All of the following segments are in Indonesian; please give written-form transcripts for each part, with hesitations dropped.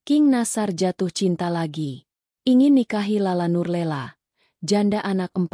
King Nasar jatuh cinta lagi. Ingin nikahi Lala Nurlela, janda anak 4,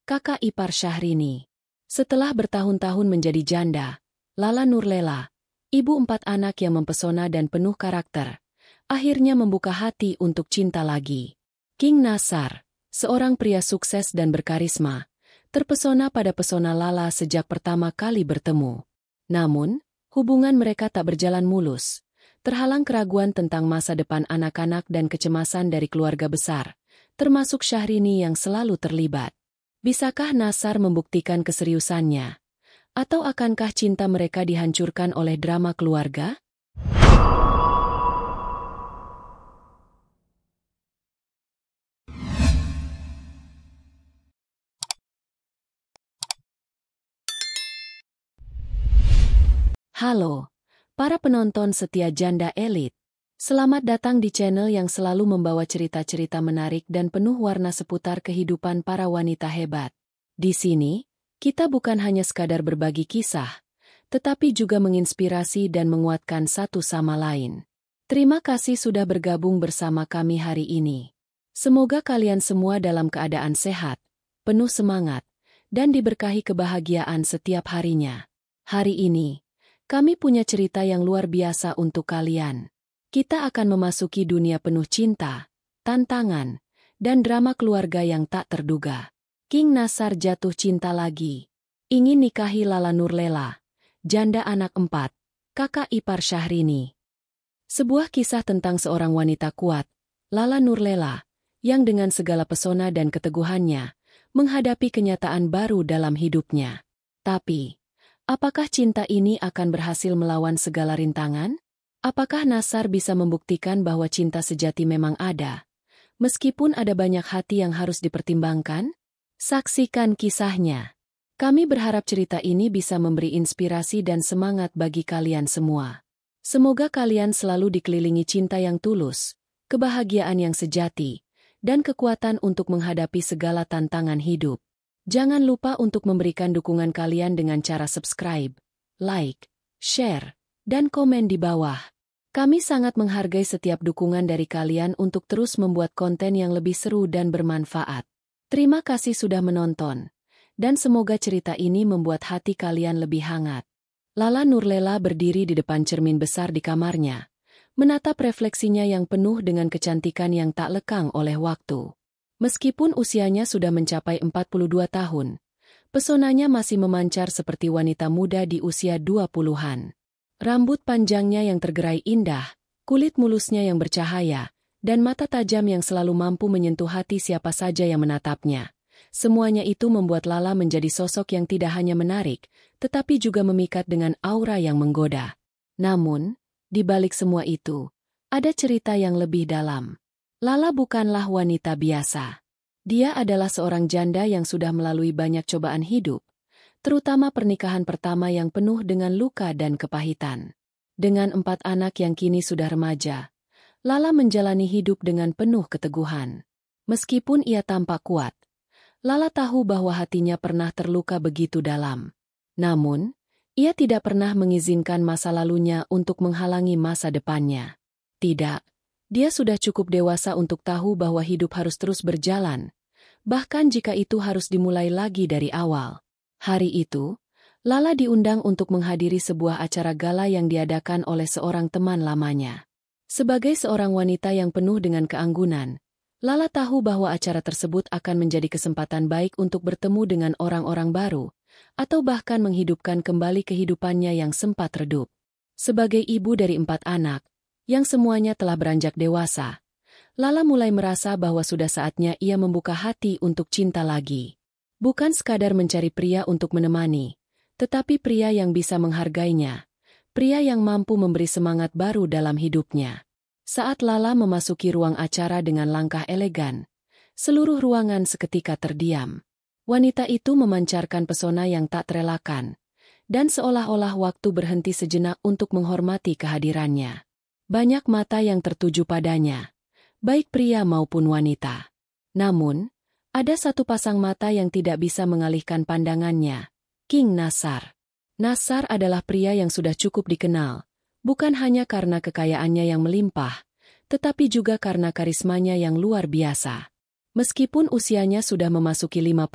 kakak ipar Syahrini. Setelah bertahun-tahun menjadi janda, Lala Nurlela, ibu 4 anak yang mempesona dan penuh karakter, akhirnya membuka hati untuk cinta lagi. King Nasar, seorang pria sukses dan berkarisma, terpesona pada pesona Lala sejak pertama kali bertemu. Namun, hubungan mereka tak berjalan mulus. Terhalang keraguan tentang masa depan anak-anak dan kecemasan dari keluarga besar, termasuk Syahrini yang selalu terlibat. Bisakah Nasar membuktikan keseriusannya? Atau akankah cinta mereka dihancurkan oleh drama keluarga? Halo, para penonton setia Janda Elit. Selamat datang di channel yang selalu membawa cerita-cerita menarik dan penuh warna seputar kehidupan para wanita hebat. Di sini, kita bukan hanya sekadar berbagi kisah, tetapi juga menginspirasi dan menguatkan satu sama lain. Terima kasih sudah bergabung bersama kami hari ini. Semoga kalian semua dalam keadaan sehat, penuh semangat, dan diberkahi kebahagiaan setiap harinya. Hari ini, kami punya cerita yang luar biasa untuk kalian. Kita akan memasuki dunia penuh cinta, tantangan, dan drama keluarga yang tak terduga. King Nasar jatuh cinta lagi. Ingin nikahi Lala Nurlela, janda anak 4, kakak ipar Syahrini. Sebuah kisah tentang seorang wanita kuat, Lala Nurlela, yang dengan segala pesona dan keteguhannya, menghadapi kenyataan baru dalam hidupnya. Tapi, apakah cinta ini akan berhasil melawan segala rintangan? Apakah Nasar bisa membuktikan bahwa cinta sejati memang ada, meskipun ada banyak hati yang harus dipertimbangkan? Saksikan kisahnya. Kami berharap cerita ini bisa memberi inspirasi dan semangat bagi kalian semua. Semoga kalian selalu dikelilingi cinta yang tulus, kebahagiaan yang sejati, dan kekuatan untuk menghadapi segala tantangan hidup. Jangan lupa untuk memberikan dukungan kalian dengan cara subscribe, like, share, dan komen di bawah. Kami sangat menghargai setiap dukungan dari kalian untuk terus membuat konten yang lebih seru dan bermanfaat. Terima kasih sudah menonton, dan semoga cerita ini membuat hati kalian lebih hangat. Lala Nurlela berdiri di depan cermin besar di kamarnya, menatap refleksinya yang penuh dengan kecantikan yang tak lekang oleh waktu. Meskipun usianya sudah mencapai 42 tahun, pesonanya masih memancar seperti wanita muda di usia 20-an. Rambut panjangnya yang tergerai indah, kulit mulusnya yang bercahaya, dan mata tajam yang selalu mampu menyentuh hati siapa saja yang menatapnya. Semuanya itu membuat Lala menjadi sosok yang tidak hanya menarik, tetapi juga memikat dengan aura yang menggoda. Namun, di balik semua itu, ada cerita yang lebih dalam. Lala bukanlah wanita biasa. Dia adalah seorang janda yang sudah melalui banyak cobaan hidup, terutama pernikahan pertama yang penuh dengan luka dan kepahitan. Dengan 4 anak yang kini sudah remaja, Lala menjalani hidup dengan penuh keteguhan. Meskipun ia tampak kuat, Lala tahu bahwa hatinya pernah terluka begitu dalam. Namun, ia tidak pernah mengizinkan masa lalunya untuk menghalangi masa depannya. Tidak. Dia sudah cukup dewasa untuk tahu bahwa hidup harus terus berjalan, bahkan jika itu harus dimulai lagi dari awal. Hari itu, Lala diundang untuk menghadiri sebuah acara gala yang diadakan oleh seorang teman lamanya. Sebagai seorang wanita yang penuh dengan keanggunan, Lala tahu bahwa acara tersebut akan menjadi kesempatan baik untuk bertemu dengan orang-orang baru, atau bahkan menghidupkan kembali kehidupannya yang sempat redup. Sebagai ibu dari 4 anak, yang semuanya telah beranjak dewasa, Lala mulai merasa bahwa sudah saatnya ia membuka hati untuk cinta lagi. Bukan sekadar mencari pria untuk menemani, tetapi pria yang bisa menghargainya, pria yang mampu memberi semangat baru dalam hidupnya. Saat Lala memasuki ruang acara dengan langkah elegan, seluruh ruangan seketika terdiam. Wanita itu memancarkan pesona yang tak terelakkan, dan seolah-olah waktu berhenti sejenak untuk menghormati kehadirannya. Banyak mata yang tertuju padanya, baik pria maupun wanita. Namun, ada satu pasang mata yang tidak bisa mengalihkan pandangannya, King Nasar. Nasar adalah pria yang sudah cukup dikenal, bukan hanya karena kekayaannya yang melimpah, tetapi juga karena karismanya yang luar biasa. Meskipun usianya sudah memasuki 50,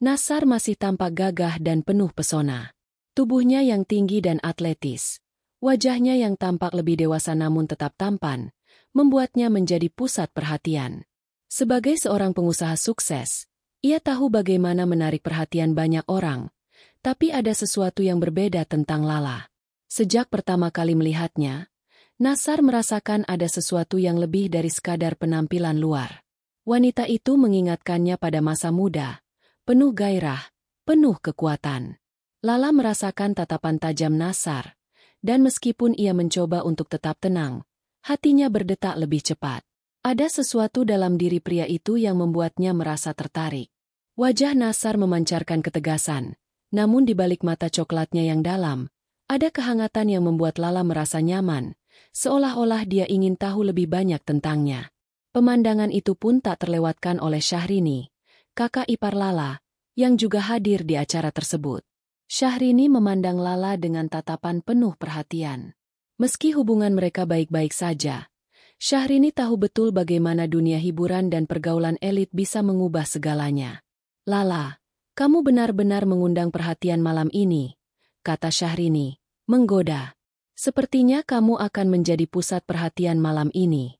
Nassar masih tampak gagah dan penuh pesona. Tubuhnya yang tinggi dan atletis, wajahnya yang tampak lebih dewasa namun tetap tampan, membuatnya menjadi pusat perhatian. Sebagai seorang pengusaha sukses, ia tahu bagaimana menarik perhatian banyak orang, tapi ada sesuatu yang berbeda tentang Lala. Sejak pertama kali melihatnya, Nassar merasakan ada sesuatu yang lebih dari sekadar penampilan luar. Wanita itu mengingatkannya pada masa muda, penuh gairah, penuh kekuatan. Lala merasakan tatapan tajam Nassar, dan meskipun ia mencoba untuk tetap tenang, hatinya berdetak lebih cepat. Ada sesuatu dalam diri pria itu yang membuatnya merasa tertarik. Wajah Nassar memancarkan ketegasan, namun di balik mata coklatnya yang dalam, ada kehangatan yang membuat Lala merasa nyaman, seolah-olah dia ingin tahu lebih banyak tentangnya. Pemandangan itu pun tak terlewatkan oleh Syahrini, kakak ipar Lala, yang juga hadir di acara tersebut. Syahrini memandang Lala dengan tatapan penuh perhatian. Meski hubungan mereka baik-baik saja, Syahrini tahu betul bagaimana dunia hiburan dan pergaulan elit bisa mengubah segalanya. "Lala, kamu benar-benar mengundang perhatian malam ini," kata Syahrini, menggoda. "Sepertinya kamu akan menjadi pusat perhatian malam ini."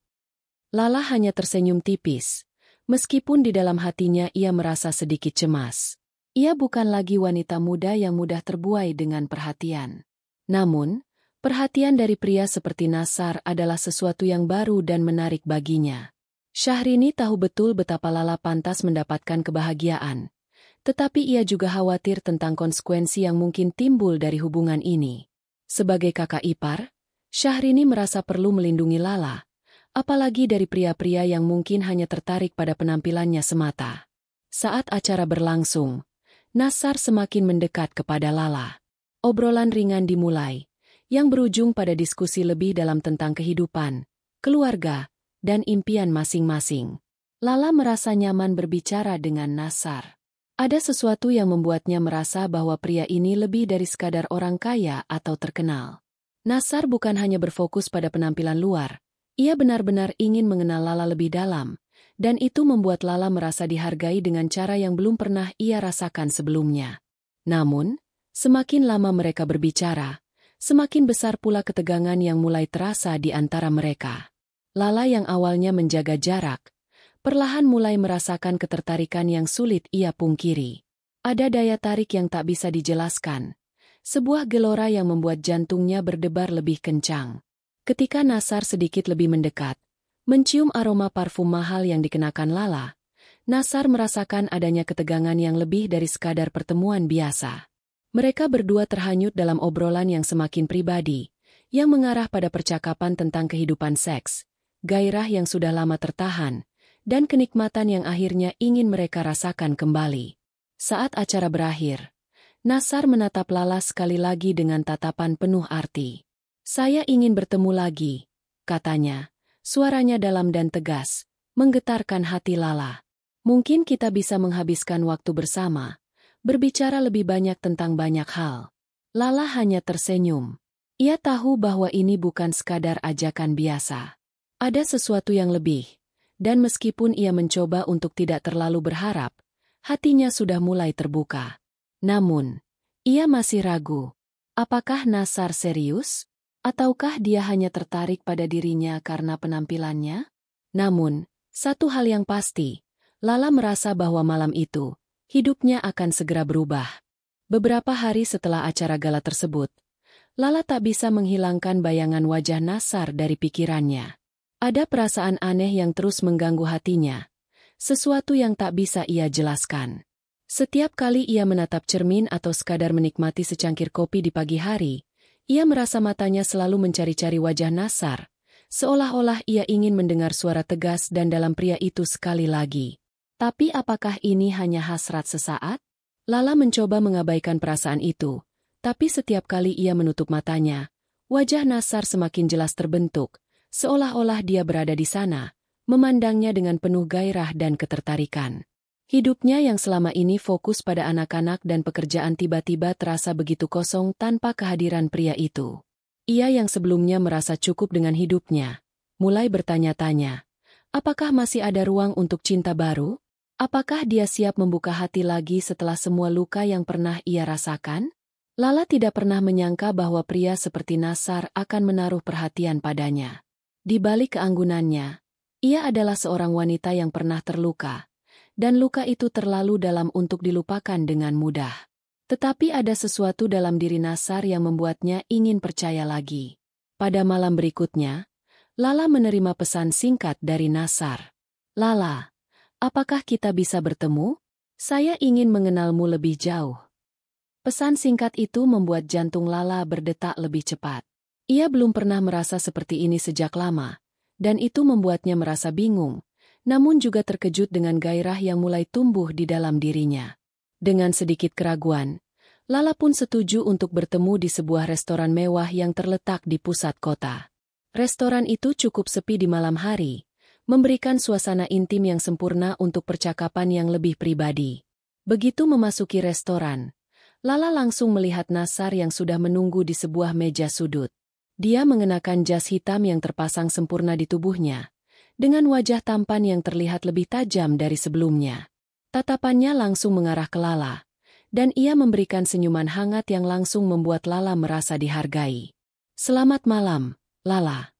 Lala hanya tersenyum tipis, meskipun di dalam hatinya ia merasa sedikit cemas. Ia bukan lagi wanita muda yang mudah terbuai dengan perhatian. Namun, perhatian dari pria seperti Nassar adalah sesuatu yang baru dan menarik baginya. Syahrini tahu betul betapa Lala pantas mendapatkan kebahagiaan, tetapi ia juga khawatir tentang konsekuensi yang mungkin timbul dari hubungan ini. Sebagai kakak ipar, Syahrini merasa perlu melindungi Lala, apalagi dari pria-pria yang mungkin hanya tertarik pada penampilannya semata. Saat acara berlangsung, Nassar semakin mendekat kepada Lala. Obrolan ringan dimulai, yang berujung pada diskusi lebih dalam tentang kehidupan, keluarga, dan impian masing-masing. Lala merasa nyaman berbicara dengan Nassar. Ada sesuatu yang membuatnya merasa bahwa pria ini lebih dari sekadar orang kaya atau terkenal. Nassar bukan hanya berfokus pada penampilan luar, ia benar-benar ingin mengenal Lala lebih dalam, dan itu membuat Lala merasa dihargai dengan cara yang belum pernah ia rasakan sebelumnya. Namun, semakin lama mereka berbicara, semakin besar pula ketegangan yang mulai terasa di antara mereka. Lala yang awalnya menjaga jarak, perlahan mulai merasakan ketertarikan yang sulit ia pungkiri. Ada daya tarik yang tak bisa dijelaskan, sebuah gelora yang membuat jantungnya berdebar lebih kencang. Ketika Nassar sedikit lebih mendekat, mencium aroma parfum mahal yang dikenakan Lala, Nassar merasakan adanya ketegangan yang lebih dari sekadar pertemuan biasa. Mereka berdua terhanyut dalam obrolan yang semakin pribadi, yang mengarah pada percakapan tentang kehidupan seks, gairah yang sudah lama tertahan, dan kenikmatan yang akhirnya ingin mereka rasakan kembali. Saat acara berakhir, Nassar menatap Lala sekali lagi dengan tatapan penuh arti. "Saya ingin bertemu lagi," katanya, suaranya dalam dan tegas, menggetarkan hati Lala. "Mungkin kita bisa menghabiskan waktu bersama, berbicara lebih banyak tentang banyak hal." Lala hanya tersenyum. Ia tahu bahwa ini bukan sekadar ajakan biasa. Ada sesuatu yang lebih, dan meskipun ia mencoba untuk tidak terlalu berharap, hatinya sudah mulai terbuka. Namun, ia masih ragu. Apakah Nassar serius? Ataukah dia hanya tertarik pada dirinya karena penampilannya? Namun, satu hal yang pasti, Lala merasa bahwa malam itu, hidupnya akan segera berubah. Beberapa hari setelah acara gala tersebut, Lala tak bisa menghilangkan bayangan wajah Nassar dari pikirannya. Ada perasaan aneh yang terus mengganggu hatinya, sesuatu yang tak bisa ia jelaskan. Setiap kali ia menatap cermin atau sekadar menikmati secangkir kopi di pagi hari, ia merasa matanya selalu mencari-cari wajah Nassar, seolah-olah ia ingin mendengar suara tegas dan dalam pria itu sekali lagi. Tapi apakah ini hanya hasrat sesaat? Lala mencoba mengabaikan perasaan itu, tapi setiap kali ia menutup matanya, wajah Nassar semakin jelas terbentuk, seolah-olah dia berada di sana, memandangnya dengan penuh gairah dan ketertarikan. Hidupnya yang selama ini fokus pada anak-anak dan pekerjaan tiba-tiba terasa begitu kosong tanpa kehadiran pria itu. Ia yang sebelumnya merasa cukup dengan hidupnya, mulai bertanya-tanya. Apakah masih ada ruang untuk cinta baru? Apakah dia siap membuka hati lagi setelah semua luka yang pernah ia rasakan? Lala tidak pernah menyangka bahwa pria seperti Nassar akan menaruh perhatian padanya. Di balik keanggunannya, ia adalah seorang wanita yang pernah terluka, dan luka itu terlalu dalam untuk dilupakan dengan mudah. Tetapi ada sesuatu dalam diri Nassar yang membuatnya ingin percaya lagi. Pada malam berikutnya, Lala menerima pesan singkat dari Nassar. Lala, apakah kita bisa bertemu? Saya ingin mengenalmu lebih jauh. Pesan singkat itu membuat jantung Lala berdetak lebih cepat. Ia belum pernah merasa seperti ini sejak lama, dan itu membuatnya merasa bingung, namun juga terkejut dengan gairah yang mulai tumbuh di dalam dirinya. Dengan sedikit keraguan, Lala pun setuju untuk bertemu di sebuah restoran mewah yang terletak di pusat kota. Restoran itu cukup sepi di malam hari, memberikan suasana intim yang sempurna untuk percakapan yang lebih pribadi. Begitu memasuki restoran, Lala langsung melihat Nassar yang sudah menunggu di sebuah meja sudut. Dia mengenakan jas hitam yang terpasang sempurna di tubuhnya, dengan wajah tampan yang terlihat lebih tajam dari sebelumnya. Tatapannya langsung mengarah ke Lala, dan ia memberikan senyuman hangat yang langsung membuat Lala merasa dihargai. "Selamat malam, Lala,"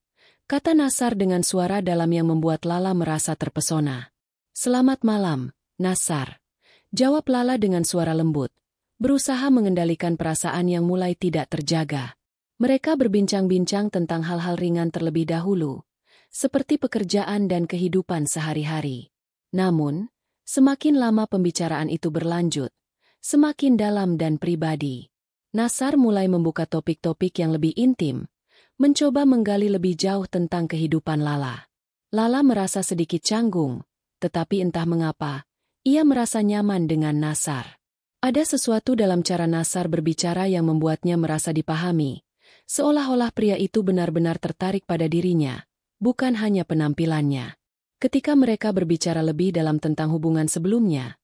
kata Nassar dengan suara dalam yang membuat Lala merasa terpesona. "Selamat malam, Nassar," jawab Lala dengan suara lembut, berusaha mengendalikan perasaan yang mulai tidak terjaga. Mereka berbincang-bincang tentang hal-hal ringan terlebih dahulu, seperti pekerjaan dan kehidupan sehari-hari. Namun, semakin lama pembicaraan itu berlanjut, semakin dalam dan pribadi. Nassar mulai membuka topik-topik yang lebih intim, mencoba menggali lebih jauh tentang kehidupan Lala. Lala merasa sedikit canggung, tetapi entah mengapa, ia merasa nyaman dengan Nassar. Ada sesuatu dalam cara Nassar berbicara yang membuatnya merasa dipahami, seolah-olah pria itu benar-benar tertarik pada dirinya, bukan hanya penampilannya. Ketika mereka berbicara lebih dalam tentang hubungan sebelumnya,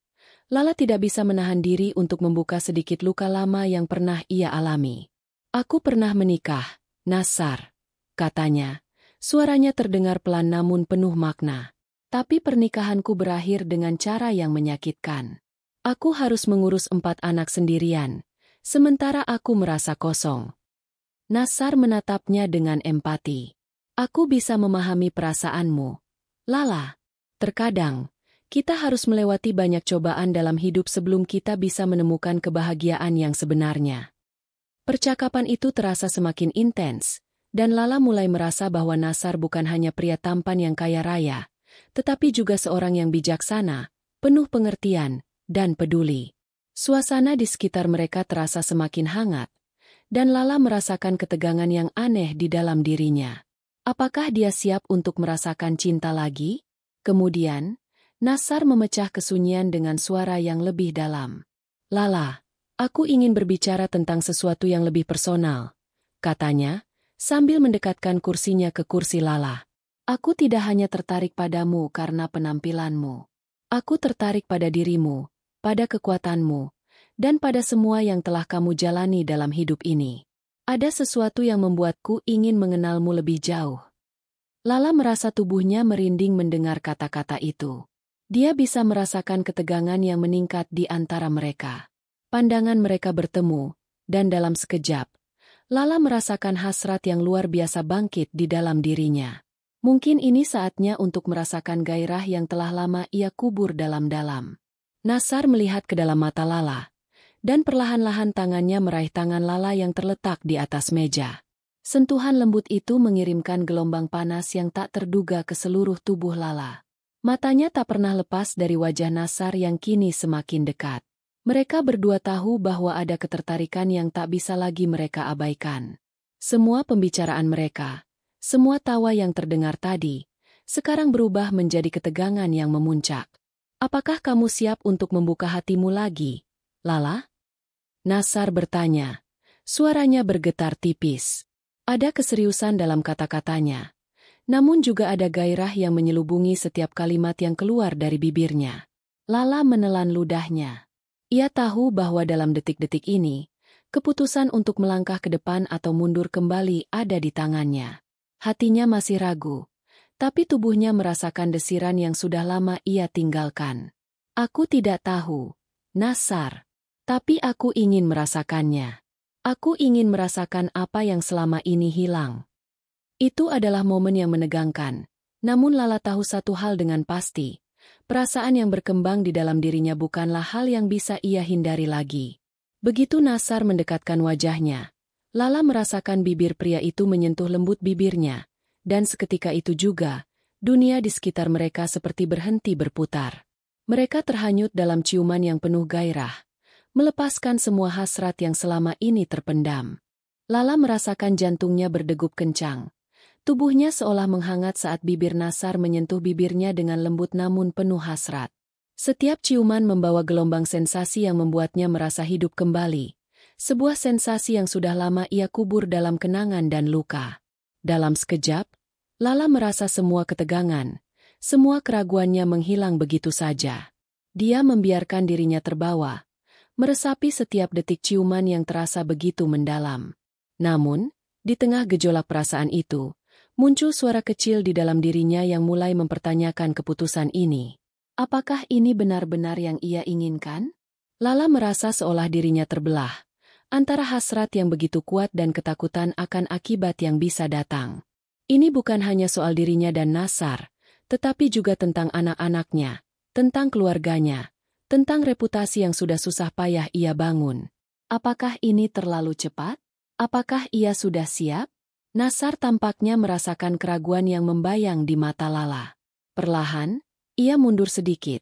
Lala tidak bisa menahan diri untuk membuka sedikit luka lama yang pernah ia alami. "Aku pernah menikah, Nassar," katanya. Suaranya terdengar pelan namun penuh makna. "Tapi pernikahanku berakhir dengan cara yang menyakitkan. Aku harus mengurus 4 anak sendirian, sementara aku merasa kosong." Nassar menatapnya dengan empati. "Aku bisa memahami perasaanmu, Lala. Terkadang, kita harus melewati banyak cobaan dalam hidup sebelum kita bisa menemukan kebahagiaan yang sebenarnya." Percakapan itu terasa semakin intens, dan Lala mulai merasa bahwa Nassar bukan hanya pria tampan yang kaya raya, tetapi juga seorang yang bijaksana, penuh pengertian, dan peduli. Suasana di sekitar mereka terasa semakin hangat, dan Lala merasakan ketegangan yang aneh di dalam dirinya. Apakah dia siap untuk merasakan cinta lagi? Kemudian, Nassar memecah kesunyian dengan suara yang lebih dalam. "Lala, aku ingin berbicara tentang sesuatu yang lebih personal," katanya, sambil mendekatkan kursinya ke kursi Lala. "Aku tidak hanya tertarik padamu karena penampilanmu. Aku tertarik pada dirimu, pada kekuatanmu, dan pada semua yang telah kamu jalani dalam hidup ini. Ada sesuatu yang membuatku ingin mengenalmu lebih jauh." Lala merasa tubuhnya merinding mendengar kata-kata itu. Dia bisa merasakan ketegangan yang meningkat di antara mereka. Pandangan mereka bertemu, dan dalam sekejap, Lala merasakan hasrat yang luar biasa bangkit di dalam dirinya. Mungkin ini saatnya untuk merasakan gairah yang telah lama ia kubur dalam-dalam. Nassar melihat ke dalam mata Lala, dan perlahan-lahan tangannya meraih tangan Lala yang terletak di atas meja. Sentuhan lembut itu mengirimkan gelombang panas yang tak terduga ke seluruh tubuh Lala. Matanya tak pernah lepas dari wajah Nassar yang kini semakin dekat. Mereka berdua tahu bahwa ada ketertarikan yang tak bisa lagi mereka abaikan. Semua pembicaraan mereka, semua tawa yang terdengar tadi, sekarang berubah menjadi ketegangan yang memuncak. "Apakah kamu siap untuk membuka hatimu lagi, Lala?" Nassar bertanya. Suaranya bergetar tipis. Ada keseriusan dalam kata-katanya, namun juga ada gairah yang menyelubungi setiap kalimat yang keluar dari bibirnya. Lala menelan ludahnya. Ia tahu bahwa dalam detik-detik ini, keputusan untuk melangkah ke depan atau mundur kembali ada di tangannya. Hatinya masih ragu, Tapi tubuhnya merasakan desiran yang sudah lama ia tinggalkan. Aku tidak tahu, Nasar. Tapi aku ingin merasakannya. Aku ingin merasakan apa yang selama ini hilang. Itu adalah momen yang menegangkan. Namun Lala tahu satu hal dengan pasti. Perasaan yang berkembang di dalam dirinya bukanlah hal yang bisa ia hindari lagi. Begitu Nasar mendekatkan wajahnya, Lala merasakan bibir pria itu menyentuh lembut bibirnya. Dan seketika itu juga, dunia di sekitar mereka seperti berhenti berputar. Mereka terhanyut dalam ciuman yang penuh gairah, melepaskan semua hasrat yang selama ini terpendam. Lala merasakan jantungnya berdegup kencang. Tubuhnya seolah menghangat saat bibir Nasar menyentuh bibirnya dengan lembut namun penuh hasrat. Setiap ciuman membawa gelombang sensasi yang membuatnya merasa hidup kembali. Sebuah sensasi yang sudah lama ia kubur dalam kenangan dan luka. Dalam sekejap, Lala merasa semua ketegangan, semua keraguannya menghilang begitu saja. Dia membiarkan dirinya terbawa, meresapi setiap detik ciuman yang terasa begitu mendalam. Namun, di tengah gejolak perasaan itu, muncul suara kecil di dalam dirinya yang mulai mempertanyakan keputusan ini. Apakah ini benar-benar yang ia inginkan? Lala merasa seolah dirinya terbelah, antara hasrat yang begitu kuat dan ketakutan akan akibat yang bisa datang. Ini bukan hanya soal dirinya dan Nasar, tetapi juga tentang anak-anaknya, tentang keluarganya, tentang reputasi yang sudah susah payah ia bangun. Apakah ini terlalu cepat? Apakah ia sudah siap? Nasar tampaknya merasakan keraguan yang membayang di mata Lala. Perlahan, ia mundur sedikit,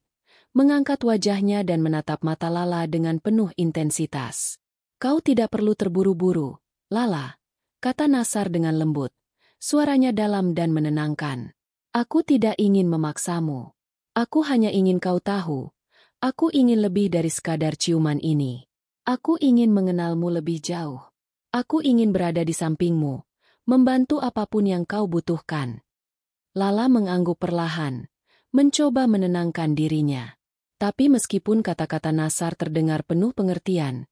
mengangkat wajahnya dan menatap mata Lala dengan penuh intensitas. Kau tidak perlu terburu-buru, Lala, kata Nasar dengan lembut. Suaranya dalam dan menenangkan. Aku tidak ingin memaksamu. Aku hanya ingin kau tahu. Aku ingin lebih dari sekadar ciuman ini. Aku ingin mengenalmu lebih jauh. Aku ingin berada di sampingmu, membantu apapun yang kau butuhkan. Lala mengangguk perlahan, mencoba menenangkan dirinya. Tapi meskipun kata-kata Nasar terdengar penuh pengertian,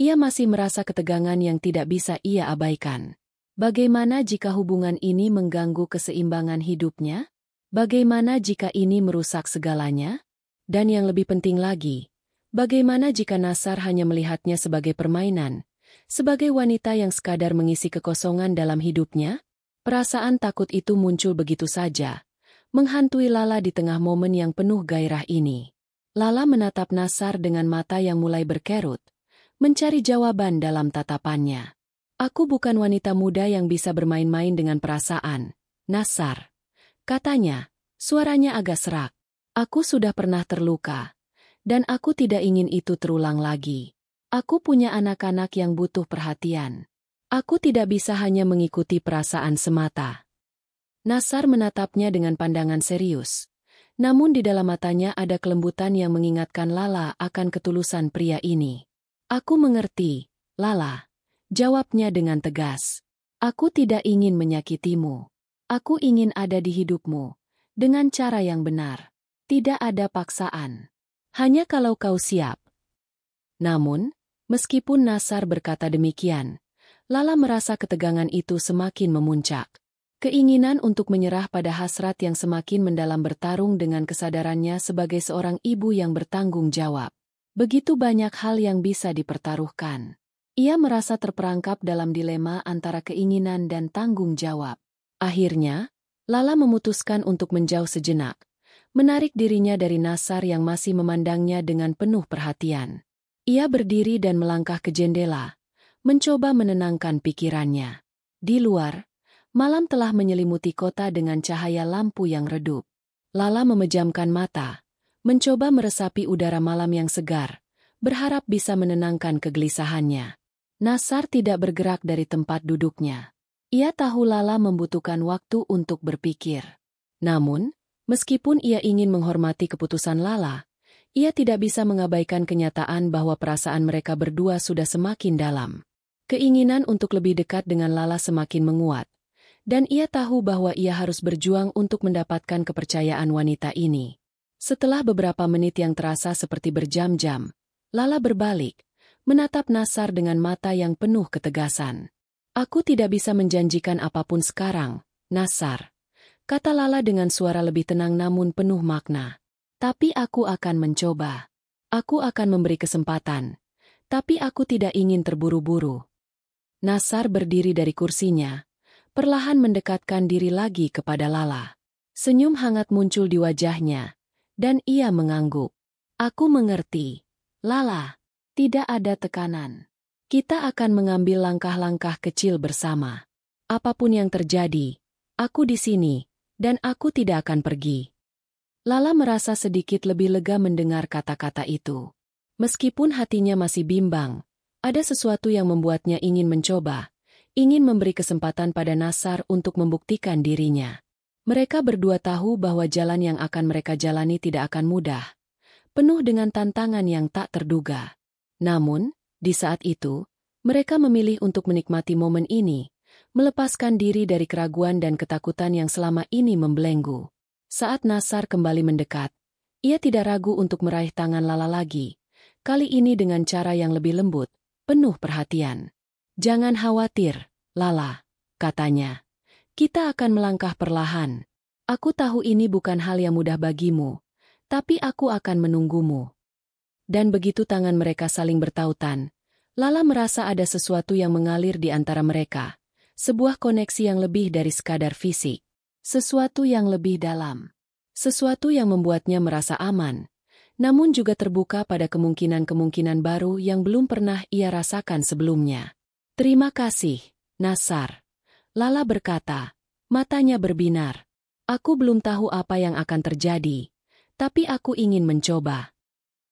ia masih merasa ketegangan yang tidak bisa ia abaikan. Bagaimana jika hubungan ini mengganggu keseimbangan hidupnya? Bagaimana jika ini merusak segalanya? Dan yang lebih penting lagi, bagaimana jika Nasar hanya melihatnya sebagai permainan, sebagai wanita yang sekadar mengisi kekosongan dalam hidupnya? Perasaan takut itu muncul begitu saja, menghantui Lala di tengah momen yang penuh gairah ini. Lala menatap Nasar dengan mata yang mulai berkerut, mencari jawaban dalam tatapannya. Aku bukan wanita muda yang bisa bermain-main dengan perasaan, Nasar. Katanya, suaranya agak serak. Aku sudah pernah terluka, dan aku tidak ingin itu terulang lagi. Aku punya anak-anak yang butuh perhatian. Aku tidak bisa hanya mengikuti perasaan semata. Nasar menatapnya dengan pandangan serius. Namun di dalam matanya ada kelembutan yang mengingatkan Lala akan ketulusan pria ini. Aku mengerti, Lala. Jawabnya dengan tegas. Aku tidak ingin menyakitimu. Aku ingin ada di hidupmu, dengan cara yang benar. Tidak ada paksaan. Hanya kalau kau siap. Namun, meskipun Nasar berkata demikian, Lala merasa ketegangan itu semakin memuncak. Keinginan untuk menyerah pada hasrat yang semakin mendalam bertarung dengan kesadarannya sebagai seorang ibu yang bertanggung jawab. Begitu banyak hal yang bisa dipertaruhkan. Ia merasa terperangkap dalam dilema antara keinginan dan tanggung jawab. Akhirnya, Lala memutuskan untuk menjauh sejenak, menarik dirinya dari Nasar yang masih memandangnya dengan penuh perhatian. Ia berdiri dan melangkah ke jendela, mencoba menenangkan pikirannya. Di luar, malam telah menyelimuti kota dengan cahaya lampu yang redup. Lala memejamkan mata, mencoba meresapi udara malam yang segar, berharap bisa menenangkan kegelisahannya. Nasar tidak bergerak dari tempat duduknya. Ia tahu Lala membutuhkan waktu untuk berpikir. Namun, meskipun ia ingin menghormati keputusan Lala, ia tidak bisa mengabaikan kenyataan bahwa perasaan mereka berdua sudah semakin dalam. Keinginan untuk lebih dekat dengan Lala semakin menguat, dan ia tahu bahwa ia harus berjuang untuk mendapatkan kepercayaan wanita ini. Setelah beberapa menit yang terasa seperti berjam-jam, Lala berbalik, menatap Nasar dengan mata yang penuh ketegasan. Aku tidak bisa menjanjikan apapun sekarang, Nasar. kata Lala dengan suara lebih tenang namun penuh makna. Tapi aku akan mencoba. Aku akan memberi kesempatan. Tapi aku tidak ingin terburu-buru. Nassar berdiri dari kursinya, perlahan mendekatkan diri lagi kepada Lala. Senyum hangat muncul di wajahnya, dan ia mengangguk. Aku mengerti. Lala, tidak ada tekanan. Kita akan mengambil langkah-langkah kecil bersama. Apapun yang terjadi, aku di sini, dan aku tidak akan pergi. Lala merasa sedikit lebih lega mendengar kata-kata itu. Meskipun hatinya masih bimbang, ada sesuatu yang membuatnya ingin mencoba, ingin memberi kesempatan pada Nassar untuk membuktikan dirinya. Mereka berdua tahu bahwa jalan yang akan mereka jalani tidak akan mudah, penuh dengan tantangan yang tak terduga. Namun, di saat itu, mereka memilih untuk menikmati momen ini, melepaskan diri dari keraguan dan ketakutan yang selama ini membelenggu. Saat Nassar kembali mendekat, ia tidak ragu untuk meraih tangan Lala lagi, kali ini dengan cara yang lebih lembut, penuh perhatian. Jangan khawatir, Lala, katanya. Kita akan melangkah perlahan. Aku tahu ini bukan hal yang mudah bagimu, tapi aku akan menunggumu. Dan begitu tangan mereka saling bertautan, Lala merasa ada sesuatu yang mengalir di antara mereka, sebuah koneksi yang lebih dari sekadar fisik. Sesuatu yang lebih dalam. Sesuatu yang membuatnya merasa aman, namun juga terbuka pada kemungkinan-kemungkinan baru yang belum pernah ia rasakan sebelumnya. Terima kasih, Nassar. Lala berkata, matanya berbinar. Aku belum tahu apa yang akan terjadi, tapi aku ingin mencoba.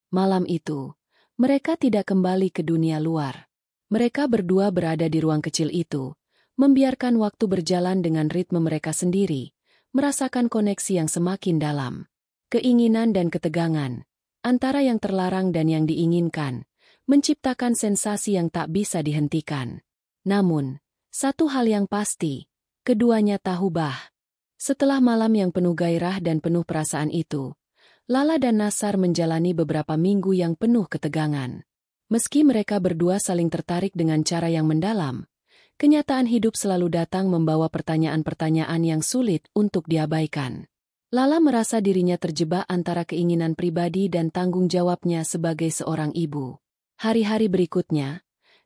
Malam itu, mereka tidak kembali ke dunia luar. Mereka berdua berada di ruang kecil itu, membiarkan waktu berjalan dengan ritme mereka sendiri, merasakan koneksi yang semakin dalam. Keinginan dan ketegangan, antara yang terlarang dan yang diinginkan, menciptakan sensasi yang tak bisa dihentikan. Namun, satu hal yang pasti, keduanya tahu bah. Setelah malam yang penuh gairah dan penuh perasaan itu, Lala dan Nassar menjalani beberapa minggu yang penuh ketegangan. Meski mereka berdua saling tertarik dengan cara yang mendalam, kenyataan hidup selalu datang membawa pertanyaan-pertanyaan yang sulit untuk diabaikan. Lala merasa dirinya terjebak antara keinginan pribadi dan tanggung jawabnya sebagai seorang ibu. Hari-hari berikutnya,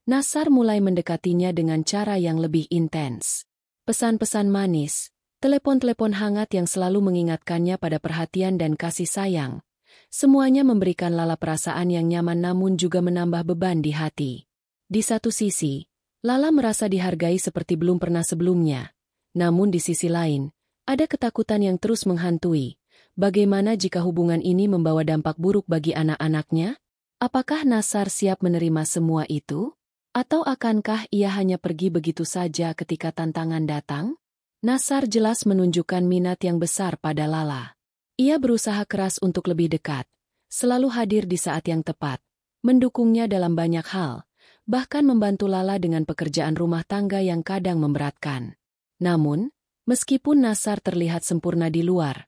Nassar mulai mendekatinya dengan cara yang lebih intens. Pesan-pesan manis, telepon-telepon hangat yang selalu mengingatkannya pada perhatian dan kasih sayang. Semuanya memberikan Lala perasaan yang nyaman namun juga menambah beban di hati. Di satu sisi, Lala merasa dihargai seperti belum pernah sebelumnya. Namun di sisi lain, ada ketakutan yang terus menghantui. Bagaimana jika hubungan ini membawa dampak buruk bagi anak-anaknya? Apakah Nassar siap menerima semua itu? Atau akankah ia hanya pergi begitu saja ketika tantangan datang? Nassar jelas menunjukkan minat yang besar pada Lala. Ia berusaha keras untuk lebih dekat, selalu hadir di saat yang tepat, mendukungnya dalam banyak hal, bahkan membantu Lala dengan pekerjaan rumah tangga yang kadang memberatkan. Namun, meskipun Nassar terlihat sempurna di luar,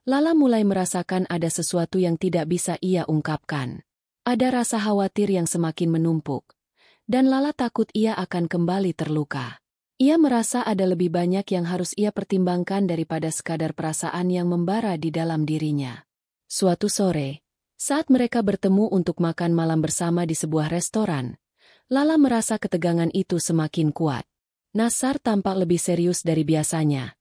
Lala mulai merasakan ada sesuatu yang tidak bisa ia ungkapkan. Ada rasa khawatir yang semakin menumpuk, dan Lala takut ia akan kembali terluka. Ia merasa ada lebih banyak yang harus ia pertimbangkan daripada sekadar perasaan yang membara di dalam dirinya. Suatu sore, saat mereka bertemu untuk makan malam bersama di sebuah restoran, Lala merasa ketegangan itu semakin kuat. Nassar tampak lebih serius dari biasanya.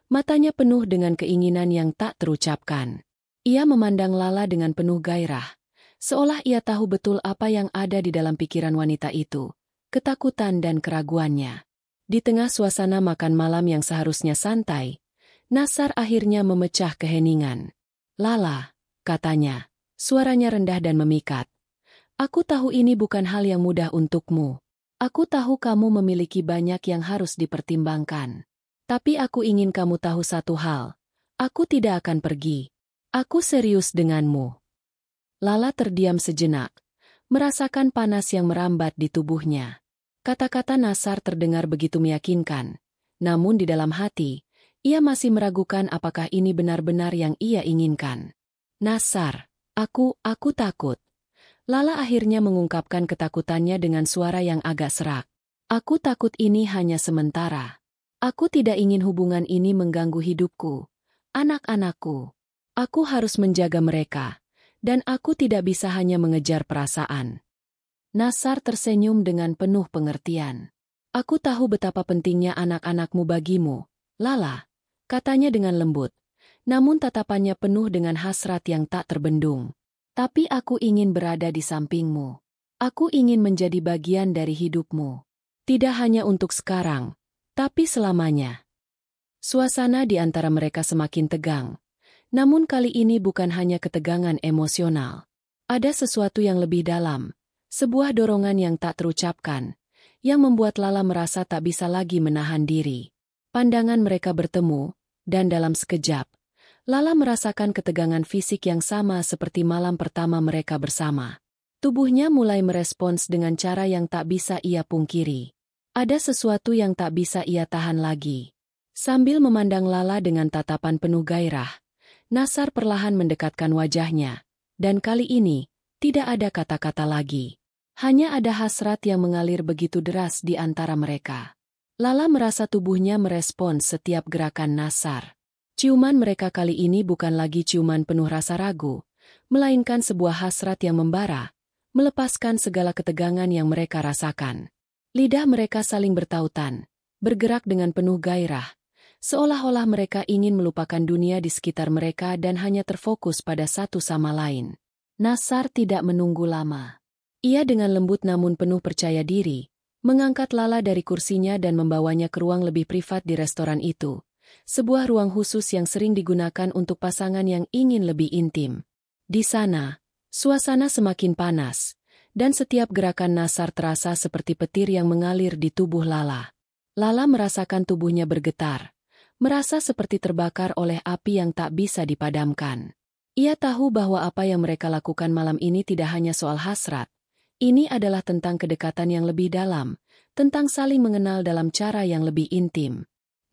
Matanya penuh dengan keinginan yang tak terucapkan. Ia memandang Lala dengan penuh gairah, seolah ia tahu betul apa yang ada di dalam pikiran wanita itu, ketakutan dan keraguannya. Di tengah suasana makan malam yang seharusnya santai, Nassar akhirnya memecah keheningan. Lala, katanya, suaranya rendah dan memikat. Aku tahu ini bukan hal yang mudah untukmu. Aku tahu kamu memiliki banyak yang harus dipertimbangkan. Tapi aku ingin kamu tahu satu hal. Aku tidak akan pergi. Aku serius denganmu. Lala terdiam sejenak, merasakan panas yang merambat di tubuhnya. Kata-kata Nassar terdengar begitu meyakinkan, namun di dalam hati, ia masih meragukan apakah ini benar-benar yang ia inginkan. Nassar, aku takut. Lala akhirnya mengungkapkan ketakutannya dengan suara yang agak serak. Aku takut ini hanya sementara. Aku tidak ingin hubungan ini mengganggu hidupku, anak-anakku. Aku harus menjaga mereka, dan aku tidak bisa hanya mengejar perasaan. Nasar tersenyum dengan penuh pengertian. Aku tahu betapa pentingnya anak-anakmu bagimu, Lala, katanya dengan lembut. Namun tatapannya penuh dengan hasrat yang tak terbendung. Tapi aku ingin berada di sampingmu. Aku ingin menjadi bagian dari hidupmu. Tidak hanya untuk sekarang, tapi selamanya. Suasana di antara mereka semakin tegang. Namun kali ini bukan hanya ketegangan emosional. Ada sesuatu yang lebih dalam, sebuah dorongan yang tak terucapkan, yang membuat Lala merasa tak bisa lagi menahan diri. Pandangan mereka bertemu, dan dalam sekejap, Lala merasakan ketegangan fisik yang sama seperti malam pertama mereka bersama. Tubuhnya mulai merespons dengan cara yang tak bisa ia pungkiri. Ada sesuatu yang tak bisa ia tahan lagi. Sambil memandang Lala dengan tatapan penuh gairah, Nasar perlahan mendekatkan wajahnya. Dan kali ini, tidak ada kata-kata lagi. Hanya ada hasrat yang mengalir begitu deras di antara mereka. Lala merasa tubuhnya merespons setiap gerakan Nasar. Ciuman mereka kali ini bukan lagi ciuman penuh rasa ragu, melainkan sebuah hasrat yang membara, melepaskan segala ketegangan yang mereka rasakan. Lidah mereka saling bertautan, bergerak dengan penuh gairah, seolah-olah mereka ingin melupakan dunia di sekitar mereka dan hanya terfokus pada satu sama lain. Nasar tidak menunggu lama. Ia dengan lembut namun penuh percaya diri, mengangkat Lala dari kursinya dan membawanya ke ruang lebih privat di restoran itu. Sebuah ruang khusus yang sering digunakan untuk pasangan yang ingin lebih intim. Di sana, suasana semakin panas, dan setiap gerakan Nasar terasa seperti petir yang mengalir di tubuh Lala. Lala merasakan tubuhnya bergetar, merasa seperti terbakar oleh api yang tak bisa dipadamkan. Ia tahu bahwa apa yang mereka lakukan malam ini tidak hanya soal hasrat. Ini adalah tentang kedekatan yang lebih dalam, tentang saling mengenal dalam cara yang lebih intim.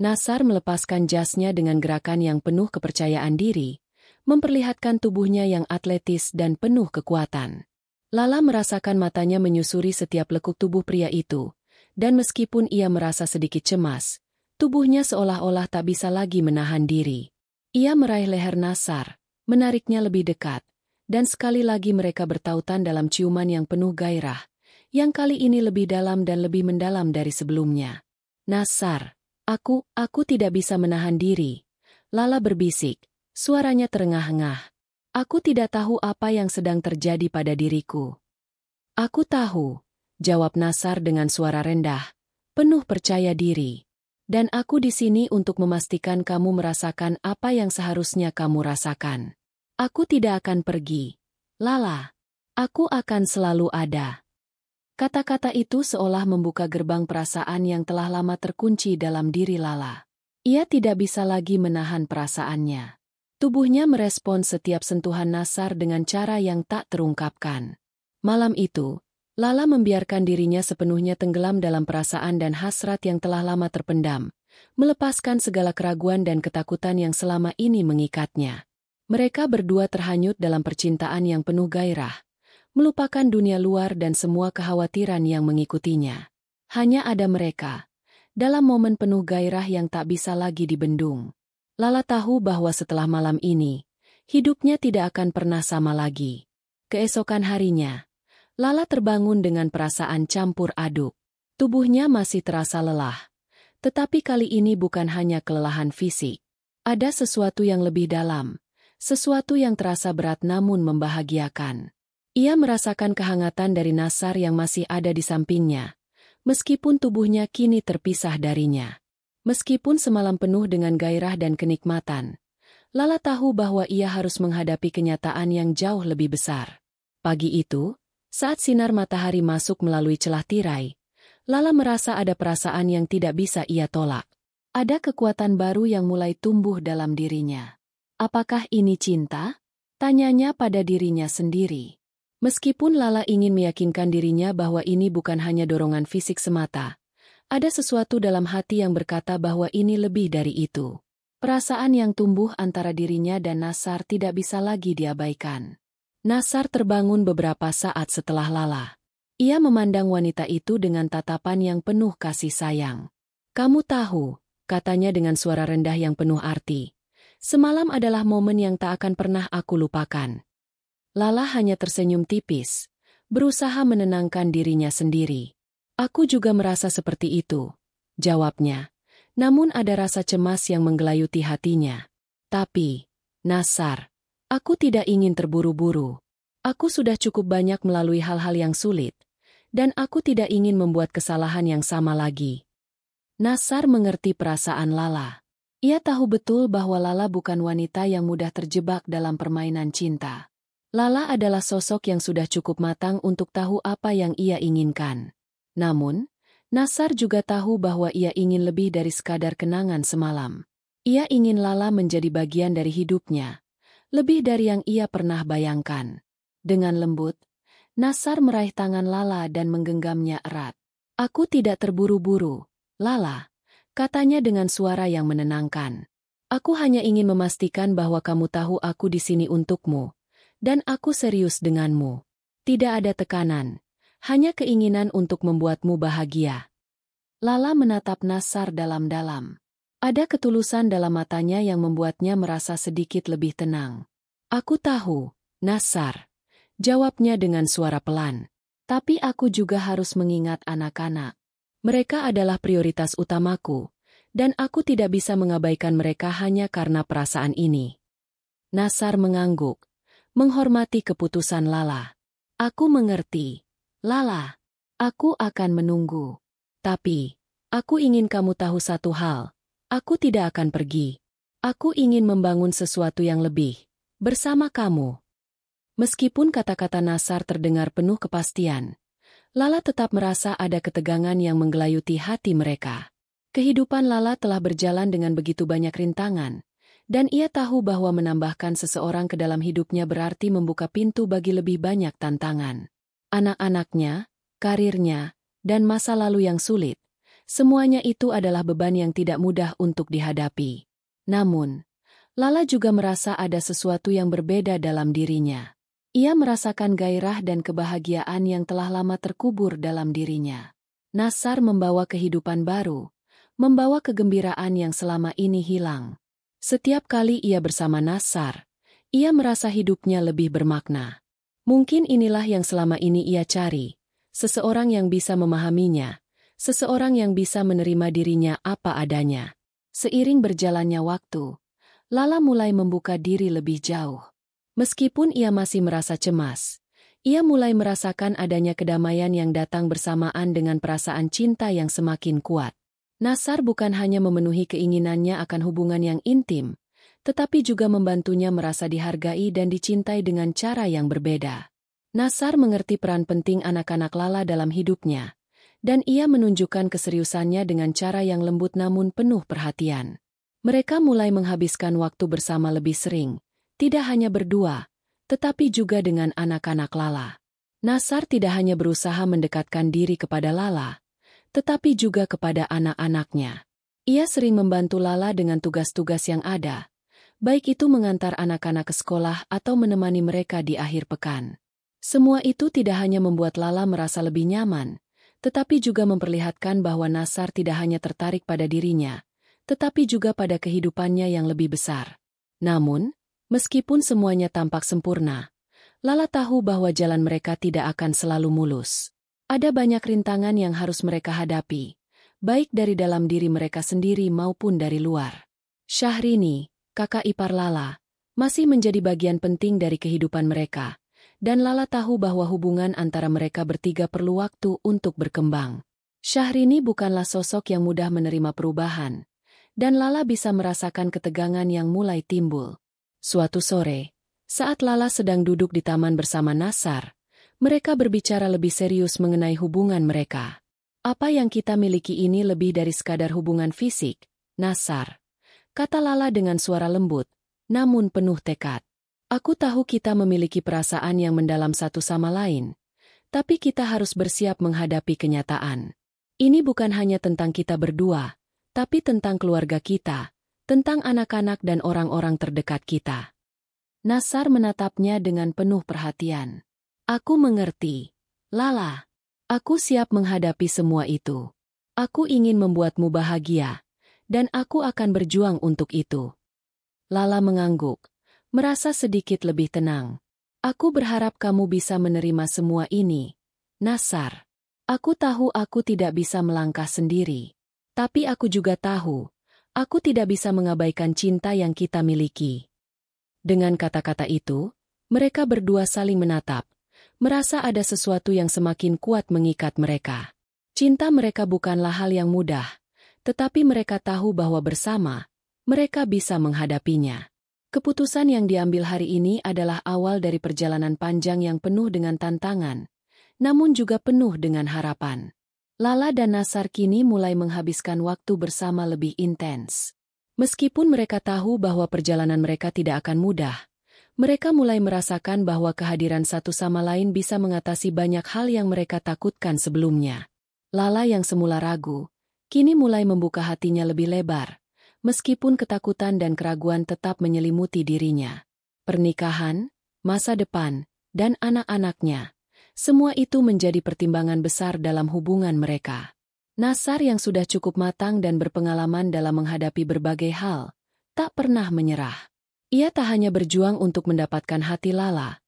Nasar melepaskan jasnya dengan gerakan yang penuh kepercayaan diri, memperlihatkan tubuhnya yang atletis dan penuh kekuatan. Lala merasakan matanya menyusuri setiap lekuk tubuh pria itu, dan meskipun ia merasa sedikit cemas, tubuhnya seolah-olah tak bisa lagi menahan diri. Ia meraih leher Nasar, menariknya lebih dekat, dan sekali lagi mereka bertautan dalam ciuman yang penuh gairah, yang kali ini lebih dalam dan lebih mendalam dari sebelumnya. Nasar, Aku tidak bisa menahan diri. Lala berbisik, suaranya terengah-engah. Aku tidak tahu apa yang sedang terjadi pada diriku. Aku tahu, jawab Nasar dengan suara rendah, penuh percaya diri. Dan aku di sini untuk memastikan kamu merasakan apa yang seharusnya kamu rasakan. Aku tidak akan pergi. Lala, aku akan selalu ada. Kata-kata itu seolah membuka gerbang perasaan yang telah lama terkunci dalam diri Lala. Ia tidak bisa lagi menahan perasaannya. Tubuhnya merespons setiap sentuhan Nasar dengan cara yang tak terungkapkan. Malam itu, Lala membiarkan dirinya sepenuhnya tenggelam dalam perasaan dan hasrat yang telah lama terpendam, melepaskan segala keraguan dan ketakutan yang selama ini mengikatnya. Mereka berdua terhanyut dalam percintaan yang penuh gairah, melupakan dunia luar dan semua kekhawatiran yang mengikutinya. Hanya ada mereka, dalam momen penuh gairah yang tak bisa lagi dibendung. Lala tahu bahwa setelah malam ini, hidupnya tidak akan pernah sama lagi. Keesokan harinya, Lala terbangun dengan perasaan campur aduk. Tubuhnya masih terasa lelah. Tetapi kali ini bukan hanya kelelahan fisik. Ada sesuatu yang lebih dalam, sesuatu yang terasa berat namun membahagiakan. Ia merasakan kehangatan dari Nasar yang masih ada di sampingnya, meskipun tubuhnya kini terpisah darinya. Meskipun semalam penuh dengan gairah dan kenikmatan, Lala tahu bahwa ia harus menghadapi kenyataan yang jauh lebih besar. Pagi itu, saat sinar matahari masuk melalui celah tirai, Lala merasa ada perasaan yang tidak bisa ia tolak. Ada kekuatan baru yang mulai tumbuh dalam dirinya. Apakah ini cinta? Tanyanya pada dirinya sendiri. Meskipun Lala ingin meyakinkan dirinya bahwa ini bukan hanya dorongan fisik semata, ada sesuatu dalam hati yang berkata bahwa ini lebih dari itu. Perasaan yang tumbuh antara dirinya dan Nasar tidak bisa lagi diabaikan. Nasar terbangun beberapa saat setelah Lala. Ia memandang wanita itu dengan tatapan yang penuh kasih sayang. Kamu tahu, katanya dengan suara rendah yang penuh arti. Semalam adalah momen yang tak akan pernah aku lupakan. Lala hanya tersenyum tipis, berusaha menenangkan dirinya sendiri. Aku juga merasa seperti itu, jawabnya. Namun ada rasa cemas yang menggelayuti hatinya. Tapi, Nassar, aku tidak ingin terburu-buru. Aku sudah cukup banyak melalui hal-hal yang sulit, dan aku tidak ingin membuat kesalahan yang sama lagi. Nassar mengerti perasaan Lala. Ia tahu betul bahwa Lala bukan wanita yang mudah terjebak dalam permainan cinta. Lala adalah sosok yang sudah cukup matang untuk tahu apa yang ia inginkan. Namun, Nassar juga tahu bahwa ia ingin lebih dari sekadar kenangan semalam. Ia ingin Lala menjadi bagian dari hidupnya, lebih dari yang ia pernah bayangkan. Dengan lembut, Nassar meraih tangan Lala dan menggenggamnya erat. "Aku tidak terburu-buru, Lala," katanya dengan suara yang menenangkan. "Aku hanya ingin memastikan bahwa kamu tahu aku di sini untukmu. Dan aku serius denganmu. Tidak ada tekanan, hanya keinginan untuk membuatmu bahagia." Lala menatap Nassar dalam-dalam. Ada ketulusan dalam matanya yang membuatnya merasa sedikit lebih tenang. "Aku tahu, Nassar," jawabnya dengan suara pelan. "Tapi aku juga harus mengingat anak-anak. Mereka adalah prioritas utamaku, dan aku tidak bisa mengabaikan mereka hanya karena perasaan ini." Nassar mengangguk, menghormati keputusan Lala. "Aku mengerti, Lala. Aku akan menunggu. Tapi, aku ingin kamu tahu satu hal. Aku tidak akan pergi. Aku ingin membangun sesuatu yang lebih bersama kamu." Meskipun kata-kata Nassar terdengar penuh kepastian, Lala tetap merasa ada ketegangan yang menggelayuti hati mereka. Kehidupan Lala telah berjalan dengan begitu banyak rintangan, dan ia tahu bahwa menambahkan seseorang ke dalam hidupnya berarti membuka pintu bagi lebih banyak tantangan. Anak-anaknya, karirnya, dan masa lalu yang sulit, semuanya itu adalah beban yang tidak mudah untuk dihadapi. Namun, Lala juga merasa ada sesuatu yang berbeda dalam dirinya. Ia merasakan gairah dan kebahagiaan yang telah lama terkubur dalam dirinya. Nassar membawa kehidupan baru, membawa kegembiraan yang selama ini hilang. Setiap kali ia bersama Nassar, ia merasa hidupnya lebih bermakna. Mungkin inilah yang selama ini ia cari, seseorang yang bisa memahaminya, seseorang yang bisa menerima dirinya apa adanya. Seiring berjalannya waktu, Lala mulai membuka diri lebih jauh. Meskipun ia masih merasa cemas, ia mulai merasakan adanya kedamaian yang datang bersamaan dengan perasaan cinta yang semakin kuat. Nassar bukan hanya memenuhi keinginannya akan hubungan yang intim, tetapi juga membantunya merasa dihargai dan dicintai dengan cara yang berbeda. Nassar mengerti peran penting anak-anak Lala dalam hidupnya, dan ia menunjukkan keseriusannya dengan cara yang lembut namun penuh perhatian. Mereka mulai menghabiskan waktu bersama lebih sering, tidak hanya berdua, tetapi juga dengan anak-anak Lala. Nassar tidak hanya berusaha mendekatkan diri kepada Lala, tetapi juga kepada anak-anaknya. Ia sering membantu Lala dengan tugas-tugas yang ada, baik itu mengantar anak-anak ke sekolah atau menemani mereka di akhir pekan. Semua itu tidak hanya membuat Lala merasa lebih nyaman, tetapi juga memperlihatkan bahwa Nassar tidak hanya tertarik pada dirinya, tetapi juga pada kehidupannya yang lebih besar. Namun, meskipun semuanya tampak sempurna, Lala tahu bahwa jalan mereka tidak akan selalu mulus. Ada banyak rintangan yang harus mereka hadapi, baik dari dalam diri mereka sendiri maupun dari luar. Syahrini, kakak ipar Lala, masih menjadi bagian penting dari kehidupan mereka, dan Lala tahu bahwa hubungan antara mereka bertiga perlu waktu untuk berkembang. Syahrini bukanlah sosok yang mudah menerima perubahan, dan Lala bisa merasakan ketegangan yang mulai timbul. Suatu sore, saat Lala sedang duduk di taman bersama Nassar, mereka berbicara lebih serius mengenai hubungan mereka. "Apa yang kita miliki ini lebih dari sekadar hubungan fisik, Nassar," kata Lala dengan suara lembut, namun penuh tekad. "Aku tahu kita memiliki perasaan yang mendalam satu sama lain, tapi kita harus bersiap menghadapi kenyataan. Ini bukan hanya tentang kita berdua, tapi tentang keluarga kita, tentang anak-anak dan orang-orang terdekat kita." Nassar menatapnya dengan penuh perhatian. "Aku mengerti, Lala. Aku siap menghadapi semua itu. Aku ingin membuatmu bahagia, Dan aku akan berjuang untuk itu. Lala mengangguk, merasa sedikit lebih tenang. Aku berharap kamu bisa menerima semua ini, Nassar. Aku tahu aku tidak bisa melangkah sendiri. Tapi aku juga tahu, aku tidak bisa mengabaikan cinta yang kita miliki. Dengan kata-kata itu, mereka berdua saling menatap, merasa ada sesuatu yang semakin kuat mengikat mereka. Cinta mereka bukanlah hal yang mudah, tetapi mereka tahu bahwa bersama, mereka bisa menghadapinya. Keputusan yang diambil hari ini adalah awal dari perjalanan panjang yang penuh dengan tantangan, namun juga penuh dengan harapan. Lala dan Nassar kini mulai menghabiskan waktu bersama lebih intens. Meskipun mereka tahu bahwa perjalanan mereka tidak akan mudah, mereka mulai merasakan bahwa kehadiran satu sama lain bisa mengatasi banyak hal yang mereka takutkan sebelumnya. Lala yang semula ragu, kini mulai membuka hatinya lebih lebar, meskipun ketakutan dan keraguan tetap menyelimuti dirinya. Pernikahan, masa depan, dan anak-anaknya, semua itu menjadi pertimbangan besar dalam hubungan mereka. Nassar yang sudah cukup matang dan berpengalaman dalam menghadapi berbagai hal, tak pernah menyerah. Ia tak hanya berjuang untuk mendapatkan hati Lala,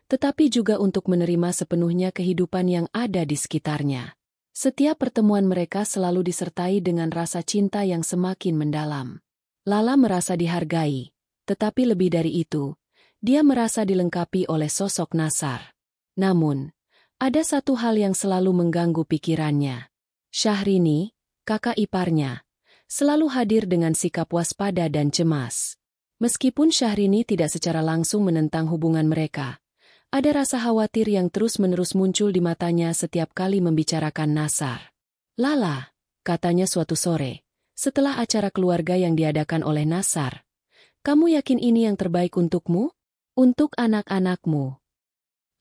tetapi juga untuk menerima sepenuhnya kehidupan yang ada di sekitarnya. Setiap pertemuan mereka selalu disertai dengan rasa cinta yang semakin mendalam. Lala merasa dihargai, tetapi lebih dari itu, dia merasa dilengkapi oleh sosok Nassar. Namun, ada satu hal yang selalu mengganggu pikirannya. Syahrini, kakak iparnya, selalu hadir dengan sikap waspada dan cemas. Meskipun Syahrini tidak secara langsung menentang hubungan mereka, ada rasa khawatir yang terus-menerus muncul di matanya setiap kali membicarakan Nassar. Lala, katanya suatu sore, setelah acara keluarga yang diadakan oleh Nassar, kamu yakin ini yang terbaik untukmu? Untuk anak-anakmu?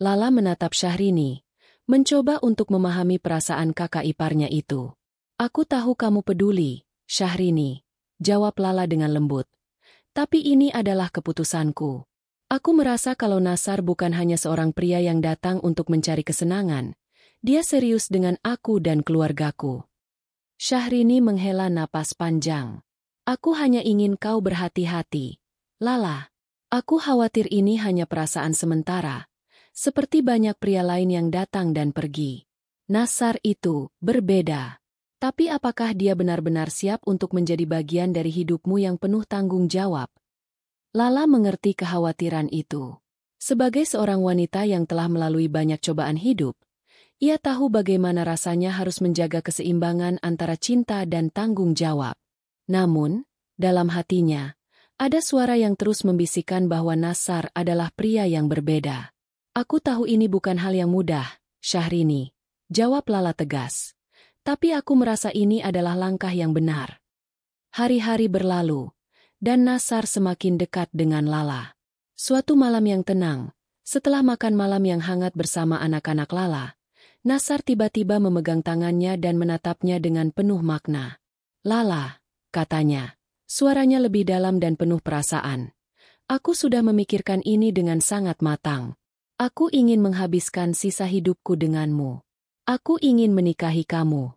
Lala menatap Syahrini, mencoba untuk memahami perasaan kakak iparnya itu. Aku tahu kamu peduli, Syahrini, jawab Lala dengan lembut. Tapi ini adalah keputusanku. Aku merasa kalau Nassar bukan hanya seorang pria yang datang untuk mencari kesenangan, dia serius dengan aku dan keluargaku. Syahrini menghela napas panjang. Aku hanya ingin kau berhati-hati. Lala, aku khawatir ini hanya perasaan sementara. Seperti banyak pria lain yang datang dan pergi. Nassar itu berbeda. Tapi apakah dia benar-benar siap untuk menjadi bagian dari hidupmu yang penuh tanggung jawab? Lala mengerti kekhawatiran itu. Sebagai seorang wanita yang telah melalui banyak cobaan hidup, ia tahu bagaimana rasanya harus menjaga keseimbangan antara cinta dan tanggung jawab. Namun, dalam hatinya, ada suara yang terus membisikkan bahwa Nassar adalah pria yang berbeda. Aku tahu ini bukan hal yang mudah, Syahrini, jawab Lala tegas. Tapi aku merasa ini adalah langkah yang benar. Hari-hari berlalu, dan Nassar semakin dekat dengan Lala. Suatu malam yang tenang, setelah makan malam yang hangat bersama anak-anak Lala, Nassar tiba-tiba memegang tangannya dan menatapnya dengan penuh makna. Lala, katanya, suaranya lebih dalam dan penuh perasaan. Aku sudah memikirkan ini dengan sangat matang. Aku ingin menghabiskan sisa hidupku denganmu. Aku ingin menikahi kamu.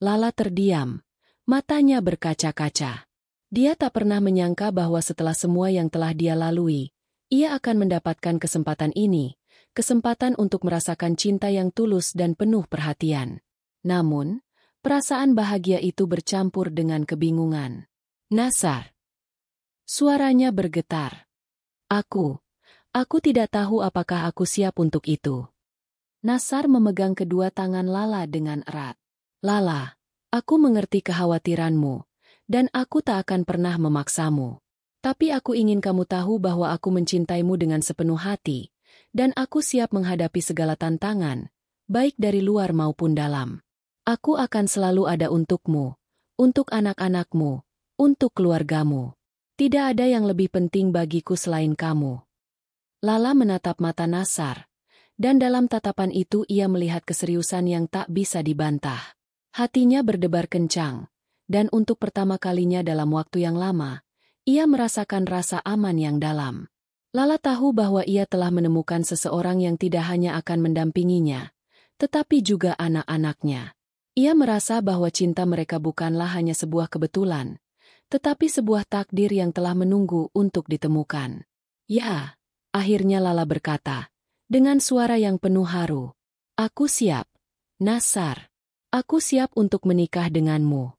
Lala terdiam, matanya berkaca-kaca. Dia tak pernah menyangka bahwa setelah semua yang telah dia lalui, ia akan mendapatkan kesempatan ini, kesempatan untuk merasakan cinta yang tulus dan penuh perhatian. Namun, perasaan bahagia itu bercampur dengan kebingungan. Nassar. Suaranya bergetar. Aku tidak tahu apakah aku siap untuk itu. Nassar memegang kedua tangan Lala dengan erat. Lala, aku mengerti kekhawatiranmu, dan aku tak akan pernah memaksamu. Tapi aku ingin kamu tahu bahwa aku mencintaimu dengan sepenuh hati, dan aku siap menghadapi segala tantangan, baik dari luar maupun dalam. Aku akan selalu ada untukmu, untuk anak-anakmu, untuk keluargamu. Tidak ada yang lebih penting bagiku selain kamu. Lala menatap mata Nassar, dan dalam tatapan itu ia melihat keseriusan yang tak bisa dibantah. Hatinya berdebar kencang, dan untuk pertama kalinya dalam waktu yang lama, ia merasakan rasa aman yang dalam. Lala tahu bahwa ia telah menemukan seseorang yang tidak hanya akan mendampinginya, tetapi juga anak-anaknya. Ia merasa bahwa cinta mereka bukanlah hanya sebuah kebetulan, tetapi sebuah takdir yang telah menunggu untuk ditemukan. Ya, akhirnya Lala berkata, dengan suara yang penuh haru. Aku siap, Nasar. Aku siap untuk menikah denganmu.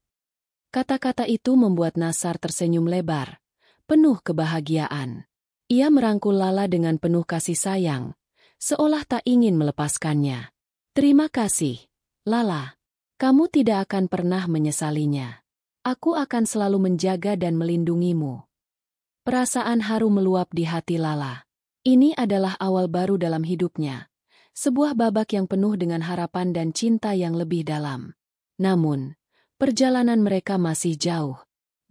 Kata-kata itu membuat Nasar tersenyum lebar, penuh kebahagiaan. Ia merangkul Lala dengan penuh kasih sayang, seolah tak ingin melepaskannya. Terima kasih, Lala. Kamu tidak akan pernah menyesalinya. Aku akan selalu menjaga dan melindungimu. Perasaan haru meluap di hati Lala. Ini adalah awal baru dalam hidupnya. Sebuah babak yang penuh dengan harapan dan cinta yang lebih dalam. Namun, perjalanan mereka masih jauh.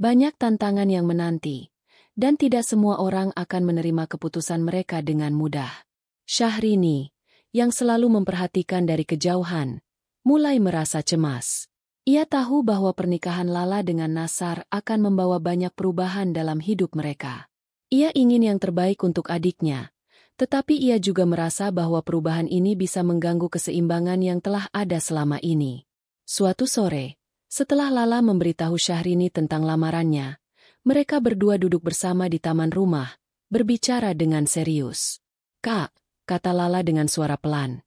Banyak tantangan yang menanti. Dan tidak semua orang akan menerima keputusan mereka dengan mudah. Syahrini, yang selalu memperhatikan dari kejauhan, mulai merasa cemas. Ia tahu bahwa pernikahan Lala dengan Nasar akan membawa banyak perubahan dalam hidup mereka. Ia ingin yang terbaik untuk adiknya, tetapi ia juga merasa bahwa perubahan ini bisa mengganggu keseimbangan yang telah ada selama ini. Suatu sore, setelah Lala memberitahu Syahrini tentang lamarannya, mereka berdua duduk bersama di taman rumah, berbicara dengan serius. Kak, kata Lala dengan suara pelan,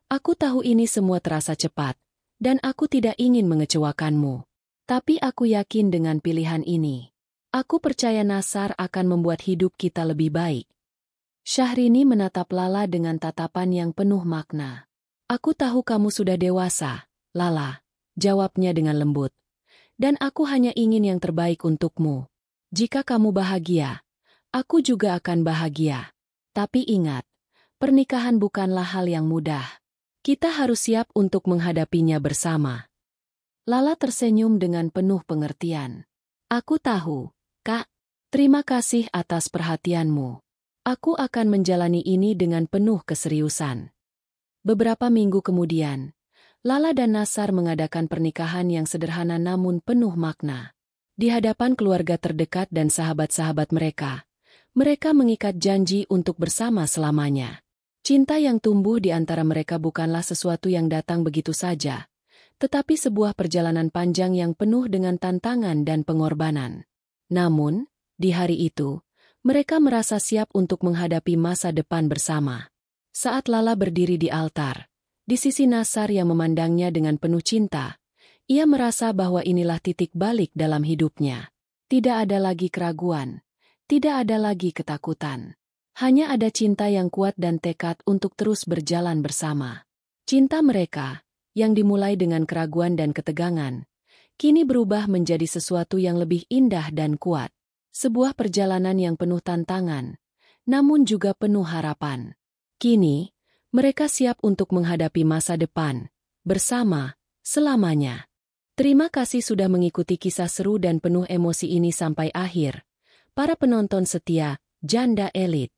aku tahu ini semua terasa cepat, dan aku tidak ingin mengecewakanmu. Tapi aku yakin dengan pilihan ini. Aku percaya Nasar akan membuat hidup kita lebih baik. Syahrini menatap Lala dengan tatapan yang penuh makna. Aku tahu kamu sudah dewasa, Lala, jawabnya dengan lembut. Dan aku hanya ingin yang terbaik untukmu. Jika kamu bahagia, aku juga akan bahagia. Tapi ingat, pernikahan bukanlah hal yang mudah. Kita harus siap untuk menghadapinya bersama. Lala tersenyum dengan penuh pengertian. Aku tahu, Kak. Terima kasih atas perhatianmu. Aku akan menjalani ini dengan penuh keseriusan. Beberapa minggu kemudian, Lala dan Nasar mengadakan pernikahan yang sederhana namun penuh makna. Di hadapan keluarga terdekat dan sahabat-sahabat mereka, mereka mengikat janji untuk bersama selamanya. Cinta yang tumbuh di antara mereka bukanlah sesuatu yang datang begitu saja, tetapi sebuah perjalanan panjang yang penuh dengan tantangan dan pengorbanan. Namun, di hari itu, mereka merasa siap untuk menghadapi masa depan bersama. Saat Lala berdiri di altar, di sisi Nasar yang memandangnya dengan penuh cinta, ia merasa bahwa inilah titik balik dalam hidupnya. Tidak ada lagi keraguan, tidak ada lagi ketakutan. Hanya ada cinta yang kuat dan tekad untuk terus berjalan bersama. Cinta mereka, yang dimulai dengan keraguan dan ketegangan, kini berubah menjadi sesuatu yang lebih indah dan kuat. Sebuah perjalanan yang penuh tantangan, namun juga penuh harapan. Kini, mereka siap untuk menghadapi masa depan, bersama, selamanya. Terima kasih sudah mengikuti kisah seru dan penuh emosi ini sampai akhir. Para penonton setia, Janda Elit.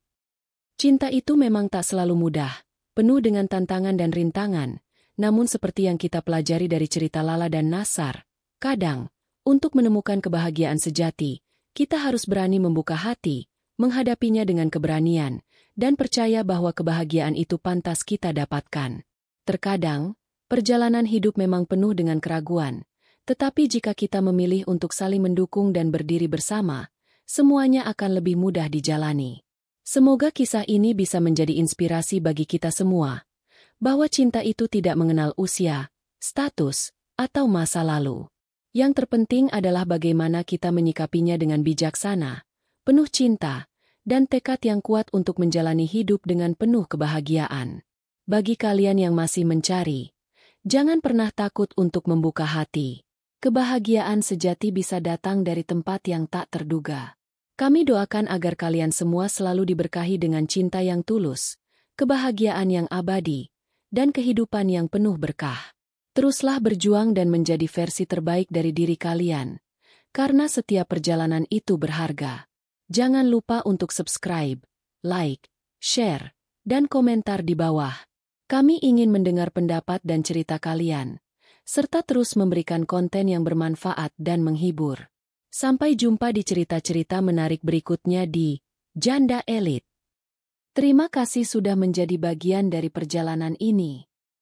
Cinta itu memang tak selalu mudah, penuh dengan tantangan dan rintangan, namun seperti yang kita pelajari dari cerita Lala dan Nasar, kadang, untuk menemukan kebahagiaan sejati, kita harus berani membuka hati, menghadapinya dengan keberanian, dan percaya bahwa kebahagiaan itu pantas kita dapatkan. Terkadang, perjalanan hidup memang penuh dengan keraguan, tetapi jika kita memilih untuk saling mendukung dan berdiri bersama, semuanya akan lebih mudah dijalani. Semoga kisah ini bisa menjadi inspirasi bagi kita semua, bahwa cinta itu tidak mengenal usia, status, atau masa lalu. Yang terpenting adalah bagaimana kita menyikapinya dengan bijaksana, penuh cinta, dan tekad yang kuat untuk menjalani hidup dengan penuh kebahagiaan. Bagi kalian yang masih mencari, jangan pernah takut untuk membuka hati. Kebahagiaan sejati bisa datang dari tempat yang tak terduga. Kami doakan agar kalian semua selalu diberkahi dengan cinta yang tulus, kebahagiaan yang abadi, dan kehidupan yang penuh berkah. Teruslah berjuang dan menjadi versi terbaik dari diri kalian, karena setiap perjalanan itu berharga. Jangan lupa untuk subscribe, like, share, dan komentar di bawah. Kami ingin mendengar pendapat dan cerita kalian, serta terus memberikan konten yang bermanfaat dan menghibur. Sampai jumpa di cerita-cerita menarik berikutnya di Janda Elit. Terima kasih sudah menjadi bagian dari perjalanan ini.